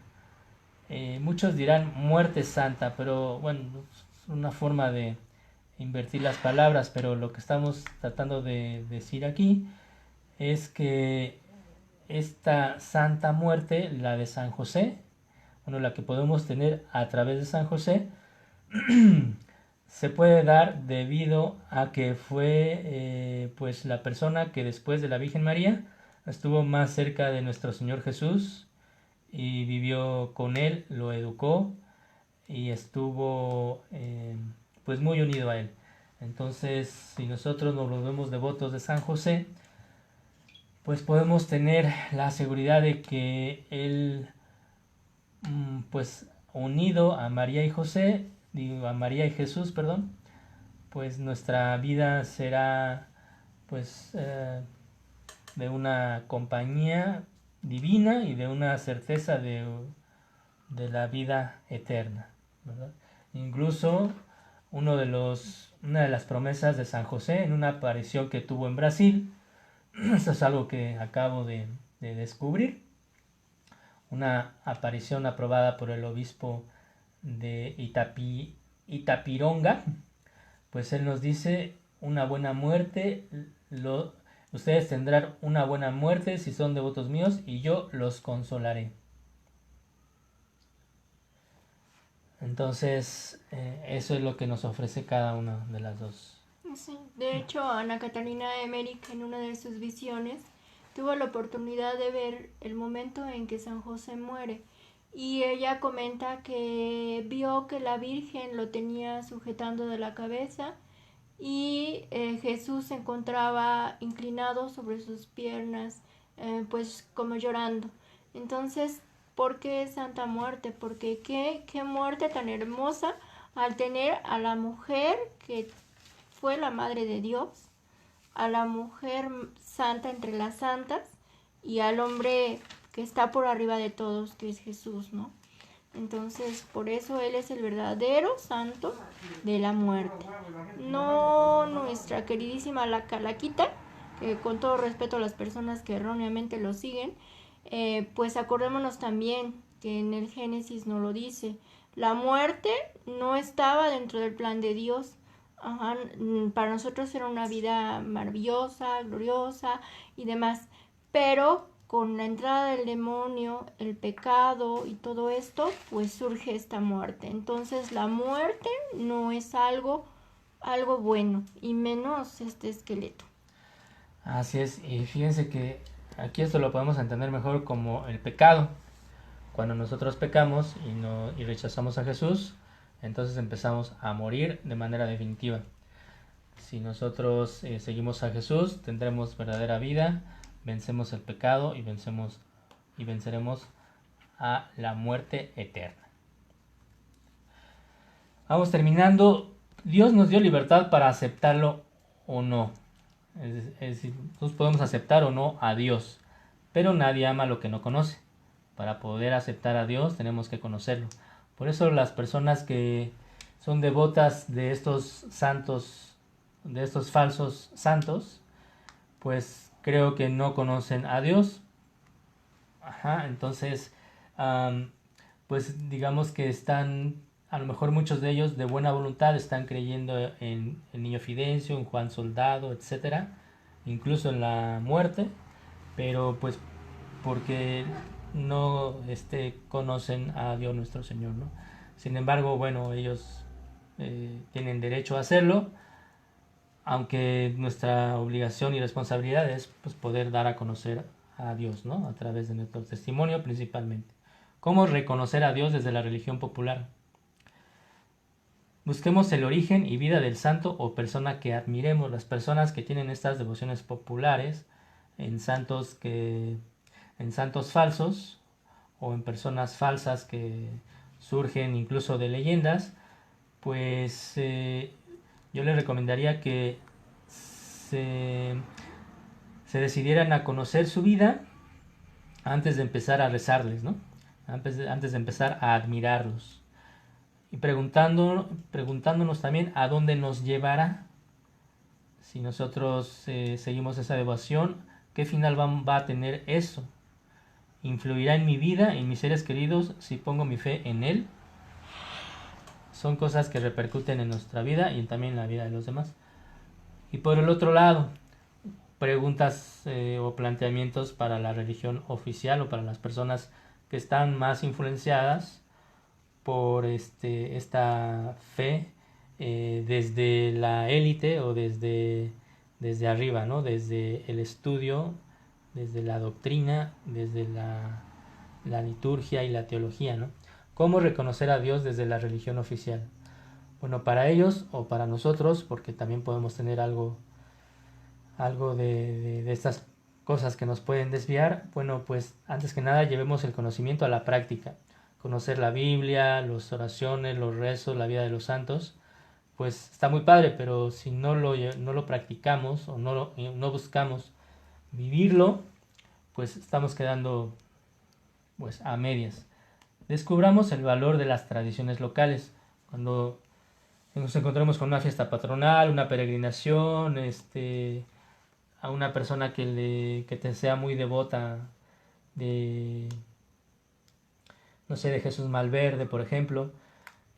[SPEAKER 1] muchos dirán muerte santa, pero bueno, es una forma de invertir las palabras, pero lo que estamos tratando de decir aquí es que esta Santa Muerte, la de San José, bueno, la que podemos tener a través de San José, se puede dar debido a que fue pues la persona que después de la Virgen María estuvo más cerca de nuestro Señor Jesús y vivió con él, lo educó y estuvo pues muy unido a él. Entonces, si nosotros nos volvemos devotos de San José, pues podemos tener la seguridad de que él pues unido a María y José, digo a María y Jesús, perdón, pues nuestra vida será pues de una compañía divina y de una certeza de la vida eterna, ¿verdad? Incluso una de las promesas de San José en una aparición que tuvo en Brasil, eso es algo que acabo de descubrir, una aparición aprobada por el obispo de Itapironga, pues él nos dice: una buena muerte, ustedes tendrán una buena muerte si son devotos míos, y yo los consolaré. Entonces, eso es lo que nos ofrece cada una de las dos.
[SPEAKER 2] Sí, de hecho, Ana Catalina Emmerich, en una de sus visiones, tuvo la oportunidad de ver el momento en que San José muere, y ella comenta que vio que la Virgen lo tenía sujetando de la cabeza y Jesús se encontraba inclinado sobre sus piernas, pues como llorando. Entonces, ¿por qué Santa Muerte? Porque qué muerte tan hermosa al tener a la mujer que fue la Madre de Dios, a la mujer santa entre las santas, y al hombre que está por arriba de todos, que es Jesús, ¿no? Entonces, por eso Él es el verdadero santo de la muerte. No nuestra queridísima la Calaquita, que con todo respeto a las personas que erróneamente lo siguen, pues acordémonos también que en el Génesis nos lo dice: la muerte no estaba dentro del plan de Dios. Ajá, para nosotros era una vida maravillosa, gloriosa y demás, pero con la entrada del demonio, el pecado y todo esto, pues surge esta muerte. Entonces la muerte no es algo bueno, y menos este esqueleto.
[SPEAKER 1] Así es, y fíjense que aquí esto lo podemos entender mejor como el pecado. Cuando nosotros pecamos y rechazamos a Jesús, entonces empezamos a morir de manera definitiva. Si nosotros seguimos a Jesús, tendremos verdadera vida, vencemos el pecado y venceremos a la muerte eterna. Vamos terminando. Dios nos dio libertad para aceptarlo o no. Es decir, nosotros podemos aceptar o no a Dios, pero nadie ama lo que no conoce. Para poder aceptar a Dios tenemos que conocerlo. Por eso las personas que son devotas de estos santos, de estos falsos santos, pues creo que no conocen a Dios. Entonces, pues digamos que están, a lo mejor muchos de ellos de buena voluntad están creyendo en el niño Fidencio, en Juan Soldado, etcétera, incluso en la muerte, pero pues porque no conocen a Dios nuestro Señor, ¿no? Sin embargo, bueno, ellos tienen derecho a hacerlo, aunque nuestra obligación y responsabilidad es pues, poder dar a conocer a Dios, ¿no? A través de nuestro testimonio principalmente. ¿Cómo reconocer a Dios desde la religión popular? Busquemos el origen y vida del santo o persona que admiremos. Las personas que tienen estas devociones populares en santos falsos o en personas falsas que surgen incluso de leyendas, pues yo les recomendaría que se decidieran a conocer su vida antes de empezar a rezarles, ¿no? Antes de empezar a admirarlos. Y preguntándonos también a dónde nos llevará. Si nosotros seguimos esa devoción, ¿qué final va a tener eso? ¿Influirá en mi vida, en mis seres queridos, si pongo mi fe en Él? Son cosas que repercuten en nuestra vida y también en la vida de los demás. Y por el otro lado, preguntas o planteamientos para la religión oficial o para las personas que están más influenciadas por esta fe desde la élite o desde arriba, ¿no? Desde el estudio, desde la doctrina, desde la liturgia y la teología, ¿no? ¿Cómo reconocer a Dios desde la religión oficial? Bueno, para ellos o para nosotros, porque también podemos tener algo de estas cosas que nos pueden desviar, bueno, pues antes que nada llevemos el conocimiento a la práctica. Conocer la Biblia, las oraciones, los rezos, la vida de los santos, pues está muy padre, pero si no lo practicamos o no buscamos vivirlo, pues estamos quedando pues a medias. Descubramos el valor de las tradiciones locales. Cuando nos encontramos con una fiesta patronal, una peregrinación, a una persona que te sea muy devota de, no sé, de Jesús Malverde, por ejemplo,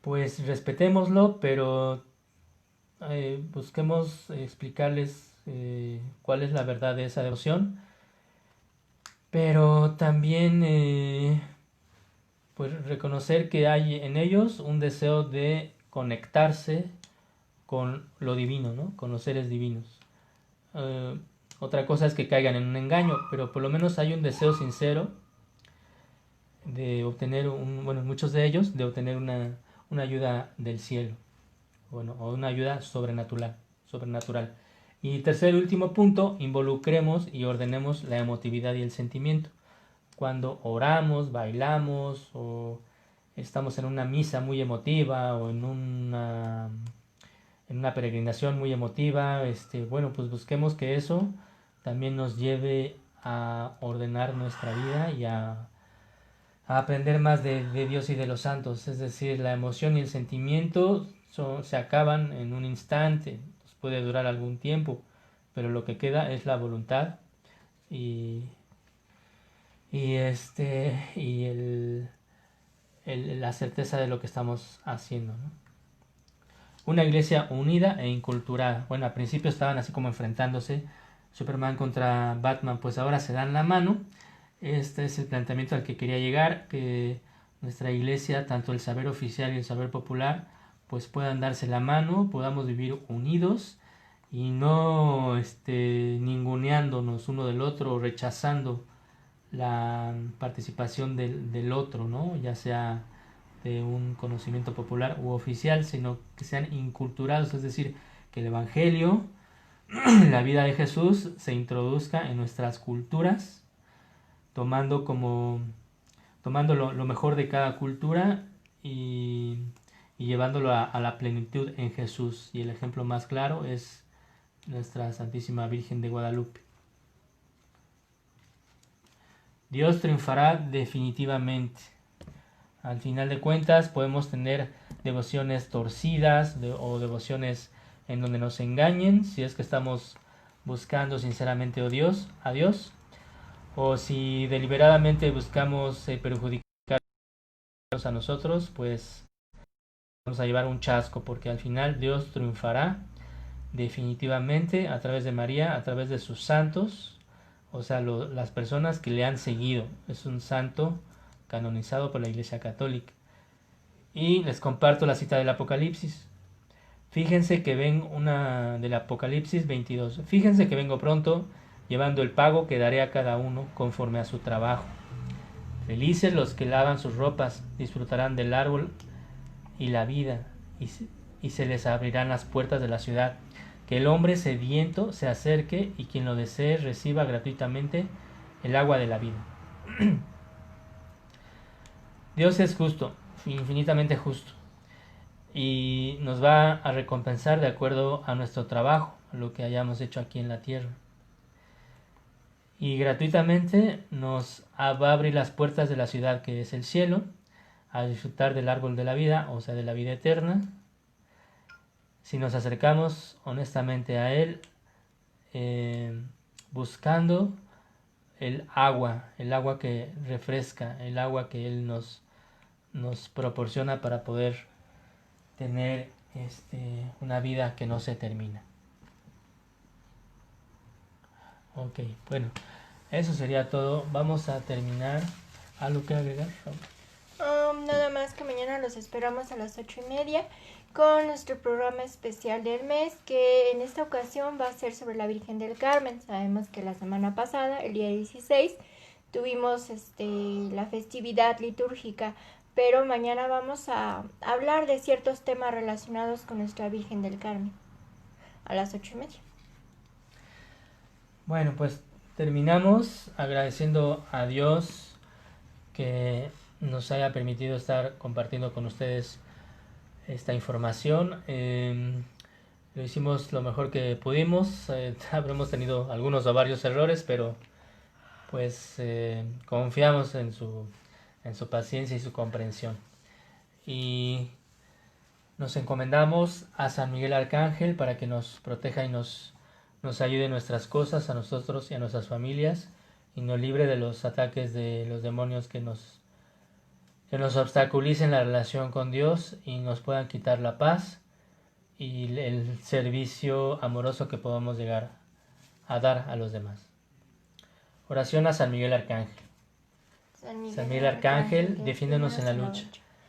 [SPEAKER 1] pues respetémoslo, pero busquemos explicarles cuál es la verdad de esa devoción, pero también pues reconocer que hay en ellos un deseo de conectarse con lo divino, ¿no? Con los seres divinos. Eh, Otra cosa es que caigan en un engaño, pero por lo menos hay un deseo sincero de obtener, bueno, muchos de ellos, de obtener una ayuda del cielo, bueno, o una ayuda sobrenatural. Y tercer y último punto, involucremos y ordenemos la emotividad y el sentimiento. Cuando oramos, bailamos o estamos en una misa muy emotiva o en una peregrinación muy emotiva, bueno, pues busquemos que eso también nos lleve a ordenar nuestra vida y a aprender más de Dios y de los santos. Es decir, la emoción y el sentimiento se acaban en un instante, pues puede durar algún tiempo, pero lo que queda es la voluntad y, la certeza de lo que estamos haciendo, ¿no? Una iglesia unida e inculturada. Bueno, al principio estaban así como enfrentándose Superman contra Batman, pues ahora se dan la mano. Este es el planteamiento al que quería llegar, que nuestra iglesia, tanto el saber oficial y el saber popular, pues puedan darse la mano, podamos vivir unidos y no ninguneándonos uno del otro, rechazando la participación del otro, ¿no? Ya sea de un conocimiento popular u oficial, sino que sean inculturados, es decir, que el Evangelio, la vida de Jesús, se introduzca en nuestras culturas, tomando lo mejor de cada cultura y llevándolo a la plenitud en Jesús. Y el ejemplo más claro es nuestra Santísima Virgen de Guadalupe. Dios triunfará definitivamente. Al final de cuentas podemos tener devociones torcidas o devociones en donde nos engañen, si es que estamos buscando sinceramente a Dios, o si deliberadamente buscamos perjudicarnos a nosotros, pues vamos a llevar un chasco, porque al final Dios triunfará definitivamente a través de María, a través de sus santos, o sea, las personas que le han seguido. Es un santo canonizado por la Iglesia Católica. Y les comparto la cita del Apocalipsis. Fíjense que ven una del Apocalipsis 22. Fíjense que vengo pronto, llevando el pago que daré a cada uno conforme a su trabajo. Felices los que lavan sus ropas, disfrutarán del árbol y la vida, y se les abrirán las puertas de la ciudad. Que el hombre sediento se acerque y quien lo desee reciba gratuitamente el agua de la vida. Dios es justo, infinitamente justo, y nos va a recompensar de acuerdo a nuestro trabajo, a lo que hayamos hecho aquí en la tierra. Y gratuitamente nos va a abrir las puertas de la ciudad que es el cielo, a disfrutar del árbol de la vida, o sea, de la vida eterna, si nos acercamos honestamente a Él, buscando el agua que refresca, el agua que Él nos proporciona para poder tener una vida que no se termina. Ok, bueno, eso sería todo. Vamos a terminar. ¿Algo que agregar?
[SPEAKER 2] Nada más que mañana los esperamos a las 8:30 con nuestro programa especial del mes, que en esta ocasión va a ser sobre la Virgen del Carmen. Sabemos que la semana pasada, el día 16, tuvimos la festividad litúrgica, pero mañana vamos a hablar de ciertos temas relacionados con nuestra Virgen del Carmen a las 8:30.
[SPEAKER 1] Bueno, pues terminamos agradeciendo a Dios que nos haya permitido estar compartiendo con ustedes esta información. Lo hicimos lo mejor que pudimos. Habremos tenido algunos o varios errores, pero pues confiamos en su paciencia y su comprensión. Y nos encomendamos a San Miguel Arcángel para que nos proteja y nos ayude en nuestras cosas, a nosotros y a nuestras familias, y nos libre de los ataques de los demonios que que nos obstaculicen la relación con Dios y nos puedan quitar la paz y el servicio amoroso que podamos llegar a dar a los demás. Oración a San Miguel Arcángel. San Miguel Arcángel, defiéndonos en la lucha.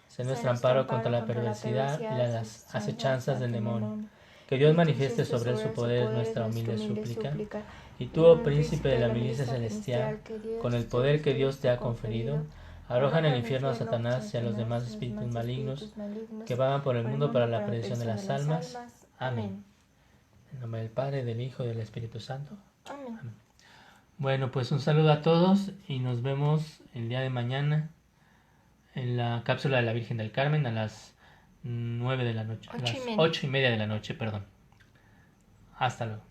[SPEAKER 1] Sé nuestro amparo contra la perversidad y las acechanzas del demonio. Que Dios manifieste sobre él su poder es nuestra humilde súplica. Y tú, oh príncipe de la milicia celestial, con el poder que Dios te ha conferido, arroja en el infierno a Satanás y a los demás espíritus malignos que vagan por el mundo para la perdición de las almas. Amén. En nombre del Padre, del Hijo y del Espíritu Santo.
[SPEAKER 2] Amén.
[SPEAKER 1] Bueno, pues un saludo a todos y nos vemos el día de mañana en la cápsula de la Virgen del Carmen a las 9 de la noche. A las 8:30 de la noche, perdón. Hasta luego.